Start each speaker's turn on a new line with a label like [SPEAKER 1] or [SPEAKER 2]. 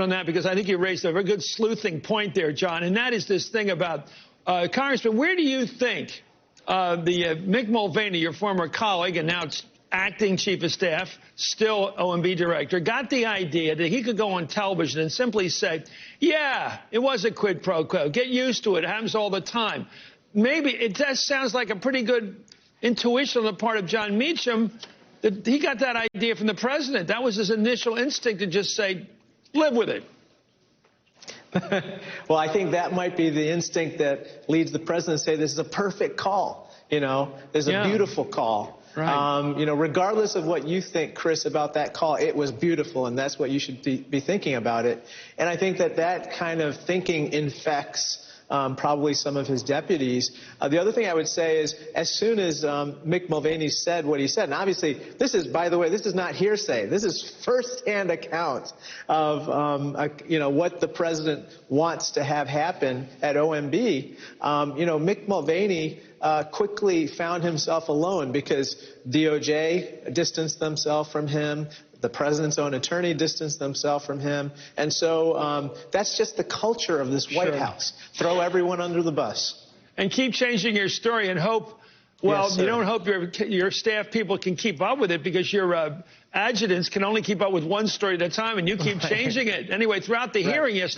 [SPEAKER 1] on that because I think you raised a very good sleuthing point there, John, and that is this thing about Congressman, where do you think Mick Mulvaney, your former colleague and now acting chief of staff, still OMB director, got the idea that he could go on television and simply say, yeah, it was a quid pro quo. Get used to it. It happens all the time. Maybe it just sounds like a pretty good intuition on the part of John Meacham that he got that idea from the president. That was his initial instinct to just say, live with it.
[SPEAKER 2] Well, I think that might be the instinct that leads the president to say this is a perfect call. You know, there's a beautiful call. Right. You know, regardless of what you think, Chris, about that call, it was beautiful, and that's what you should be thinking about it. And I think that kind of thinking infects probably some of his deputies. The other thing I would say is, as soon as Mick Mulvaney said what he said, and obviously this is, by the way, this is not hearsay. This is firsthand account of, you know, what the president wants to have happen at OMB. You know, Mick Mulvaney quickly found himself alone because DOJ distanced themselves from him. The president's own attorney distanced themselves from him. And so that's just the culture of this White House. Throw everyone under the bus.
[SPEAKER 1] And keep changing your story and hope, well, you don't hope your staff people can keep up with it because your adjutants can only keep up with one story at a time and you keep changing it. Anyway, throughout the hearing yesterday,